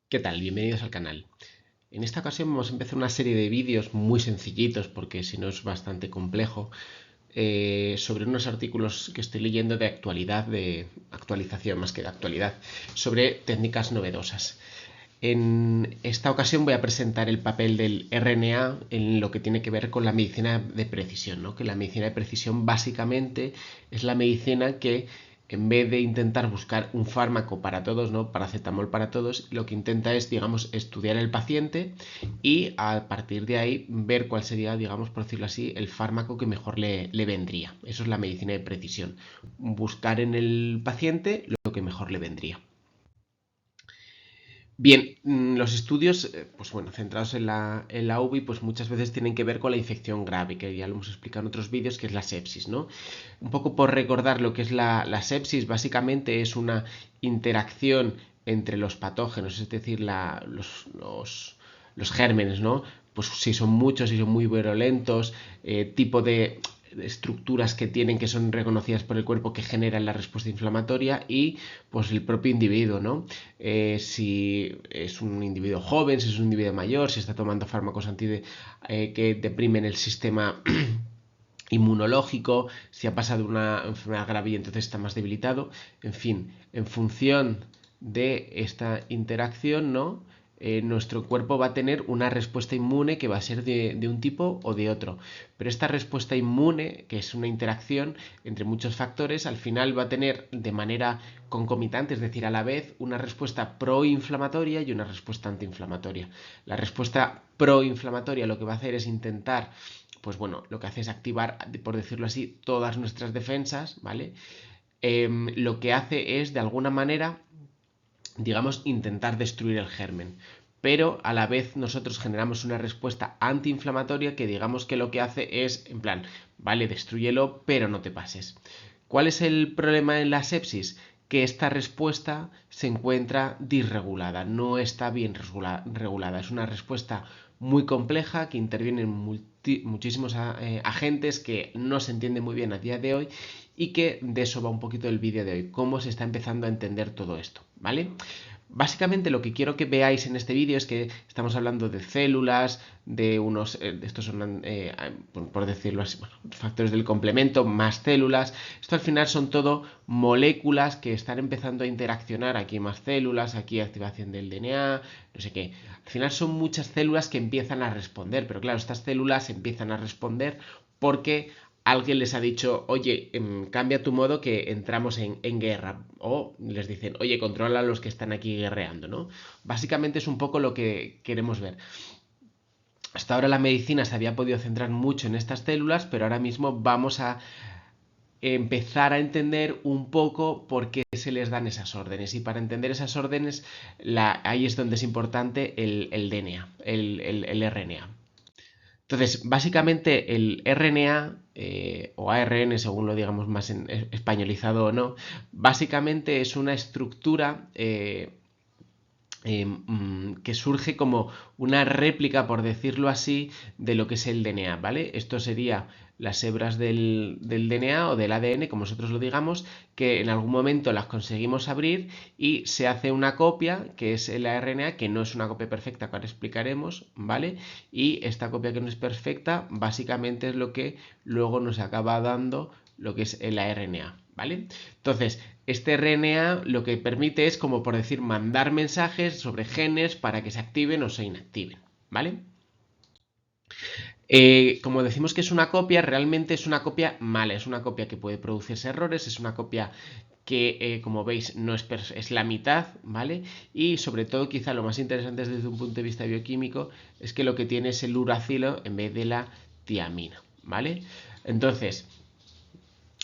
¿Qué tal? Bienvenidos al canal. En esta ocasión vamos a empezar una serie de vídeos muy sencillitos, porque si no es bastante complejo, sobre unos artículos que estoy leyendo de actualidad, de actualización más que de actualidad, sobre técnicas novedosas. En esta ocasión voy a presentar el papel del RNA en lo que tiene que ver con la medicina de precisión, ¿no? Que la medicina de precisión básicamente es la medicina que, en vez de intentar buscar un fármaco para todos, ¿no? Paracetamol para todos, lo que intenta es, digamos, estudiar el paciente y a partir de ahí ver cuál sería, digamos, por decirlo así, el fármaco que mejor le vendría. Eso es la medicina de precisión. Buscar en el paciente lo que mejor le vendría. Bien, los estudios, pues bueno, centrados en la UVI, pues muchas veces tienen que ver con la infección grave, que ya lo hemos explicado en otros vídeos, que es la sepsis, ¿no? Un poco por recordar lo que es la sepsis, básicamente es una interacción entre los patógenos, es decir, los gérmenes, ¿no? Pues si son muchos, si son muy virulentos, tipo de estructuras que tienen que son reconocidas por el cuerpo que generan la respuesta inflamatoria y pues el propio individuo, ¿no? Si es un individuo joven, si es un individuo mayor, si está tomando fármacos que deprimen el sistema inmunológico, si ha pasado una enfermedad grave y entonces está más debilitado, en fin, en función de esta interacción, ¿no? Nuestro cuerpo va a tener una respuesta inmune que va a ser de un tipo o de otro. Pero esta respuesta inmune, que es una interacción entre muchos factores, al final va a tener de manera concomitante, es decir, a la vez, una respuesta proinflamatoria y una respuesta antiinflamatoria. La respuesta proinflamatoria lo que va a hacer es intentar, pues bueno, lo que hace es activar, por decirlo así, todas nuestras defensas, ¿vale? Lo que hace es, de alguna manera, digamos, intentar destruir el germen. Pero a la vez nosotros generamos una respuesta antiinflamatoria que digamos que lo que hace es, en plan, vale, destrúyelo, pero no te pases. ¿Cuál es el problema en la sepsis? Que esta respuesta se encuentra disregulada, no está bien regulada. Es una respuesta muy compleja que intervienen muchísimos agentes que no se entiende muy bien a día de hoy y que de eso va un poquito el vídeo de hoy, cómo se está empezando a entender todo esto, ¿vale? Básicamente lo que quiero que veáis en este vídeo es que estamos hablando de células, de unos, estos son, por decirlo así, bueno, factores del complemento, más células. Esto al final son todo moléculas que están empezando a interaccionar. Aquí hay más células, aquí activación del DNA, no sé qué. Al final son muchas células que empiezan a responder, pero claro, estas células empiezan a responder porque alguien les ha dicho, oye, cambia tu modo que entramos en guerra. O les dicen, oye, controla a los que están aquí guerreando, ¿no? Básicamente es un poco lo que queremos ver. Hasta ahora la medicina se había podido centrar mucho en estas células, pero ahora mismo vamos a empezar a entender un poco por qué se les dan esas órdenes. Y para entender esas órdenes, ahí es donde es importante el DNA, el RNA. Entonces, básicamente el RNA o ARN, según lo digamos más españolizado o no, básicamente es una estructura que surge como una réplica, por decirlo así, de lo que es el DNA, ¿vale? Esto sería las hebras del DNA o del ADN, como nosotros lo digamos, que en algún momento las conseguimos abrir y se hace una copia, que es el RNA, que no es una copia perfecta, que ahora explicaremos, ¿vale? Y esta copia que no es perfecta, básicamente es lo que luego nos acaba dando lo que es el RNA, ¿vale? Entonces, este RNA lo que permite es, como por decir, mandar mensajes sobre genes para que se activen o se inactiven, ¿vale? Como decimos que es una copia, realmente es una copia mala, es una copia que puede producirse errores, es una copia que, como veis, no es la mitad, ¿vale? Y sobre todo, quizá lo más interesante desde un punto de vista bioquímico es que lo que tiene es el uracilo en vez de la tiamina, ¿vale? Entonces,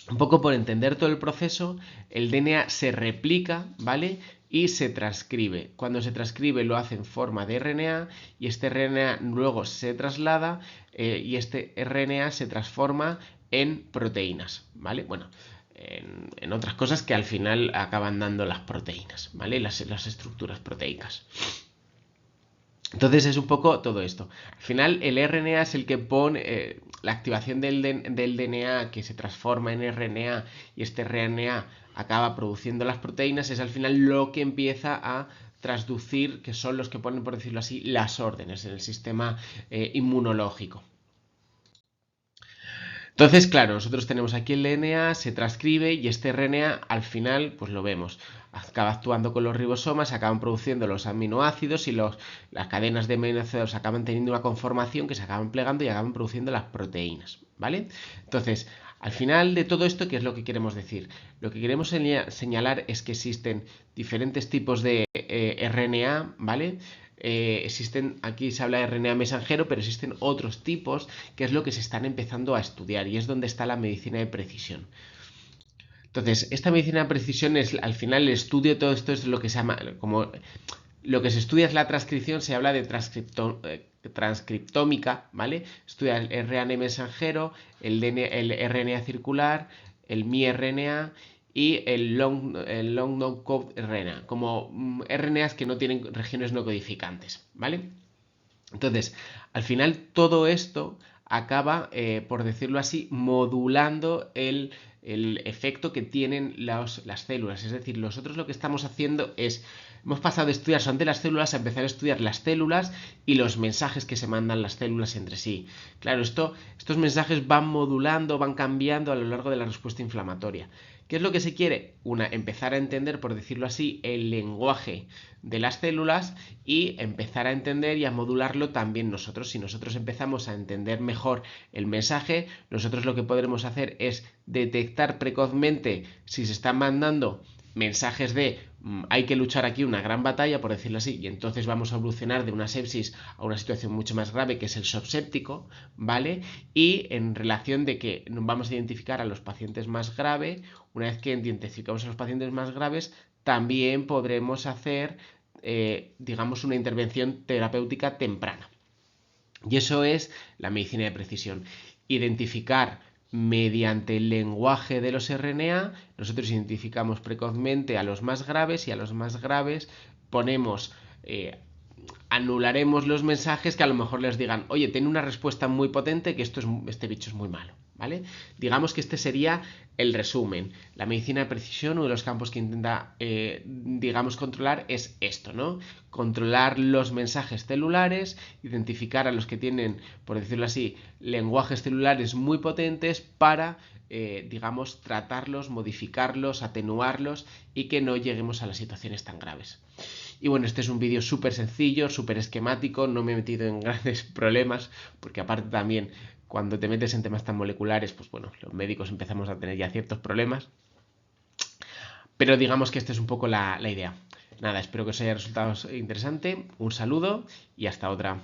un poco por entender todo el proceso, el DNA se replica, ¿vale? Y se transcribe. Cuando se transcribe lo hace en forma de RNA y este RNA luego se traslada y este RNA se transforma en proteínas, ¿vale? Bueno, en otras cosas que al final acaban dando las proteínas, ¿vale? Las estructuras proteicas. Entonces es un poco todo esto. Al final el RNA es el que pone la activación del DNA que se transforma en RNA y este RNA acaba produciendo las proteínas, es al final lo que empieza a transducir, que son los que ponen, por decirlo así, las órdenes en el sistema inmunológico. Entonces, claro, nosotros tenemos aquí el DNA, se transcribe y este RNA al final, pues lo vemos, acaba actuando con los ribosomas, acaban produciendo los aminoácidos y las cadenas de aminoácidos acaban teniendo una conformación que se acaban plegando y acaban produciendo las proteínas, ¿vale? Entonces, al final de todo esto, ¿qué es lo que queremos decir? Lo que queremos señalar es que existen diferentes tipos de RNA, ¿vale? Existen, aquí se habla de RNA mensajero, pero existen otros tipos que es lo que se están empezando a estudiar y es donde está la medicina de precisión. Entonces, esta medicina de precisión es al final el estudio de todo esto, es lo que se llama, como lo que se estudia es la transcripción, se habla de transcriptómica, ¿vale? Estudia el RNA mensajero, el RNA circular, el miRNA y el long non-code RNA, como RNAs que no tienen regiones no codificantes, ¿vale? Entonces, al final todo esto acaba, por decirlo así, modulando el efecto que tienen las células. Es decir, nosotros lo que estamos haciendo es, hemos pasado de estudiar solamente las células a empezar a estudiar las células y los mensajes que se mandan las células entre sí. Claro, estos mensajes van modulando, van cambiando a lo largo de la respuesta inflamatoria. ¿Qué es lo que se quiere? Empezar a entender, por decirlo así, el lenguaje de las células y empezar a entender y a modularlo también nosotros. Si nosotros empezamos a entender mejor el mensaje, nosotros lo que podremos hacer es detectar precozmente si se están mandando mensajes de hay que luchar aquí una gran batalla, por decirlo así, y entonces vamos a evolucionar de una sepsis a una situación mucho más grave que es el shock séptico, ¿vale? Y en relación de que vamos a identificar a los pacientes más graves, una vez que identificamos a los pacientes más graves, también podremos hacer, digamos, una intervención terapéutica temprana. Y eso es la medicina de precisión. Identificar mediante el lenguaje de los RNA, nosotros identificamos precozmente a los más graves y a los más graves ponemos, anularemos los mensajes que a lo mejor les digan, oye, tiene una respuesta muy potente que este bicho es muy malo, ¿vale? Digamos que este sería el resumen. La medicina de precisión, uno de los campos que intenta, digamos, controlar es esto, ¿no? Controlar los mensajes celulares, identificar a los que tienen, por decirlo así, lenguajes celulares muy potentes para, digamos, tratarlos, modificarlos, atenuarlos y que no lleguemos a las situaciones tan graves. Y bueno, este es un vídeo súper sencillo, súper esquemático, no me he metido en grandes problemas, porque aparte también cuando te metes en temas tan moleculares, pues bueno, los médicos empezamos a tener ya ciertos problemas. Pero digamos que esta es un poco la idea. Nada, espero que os haya resultado interesante, un saludo y hasta otra.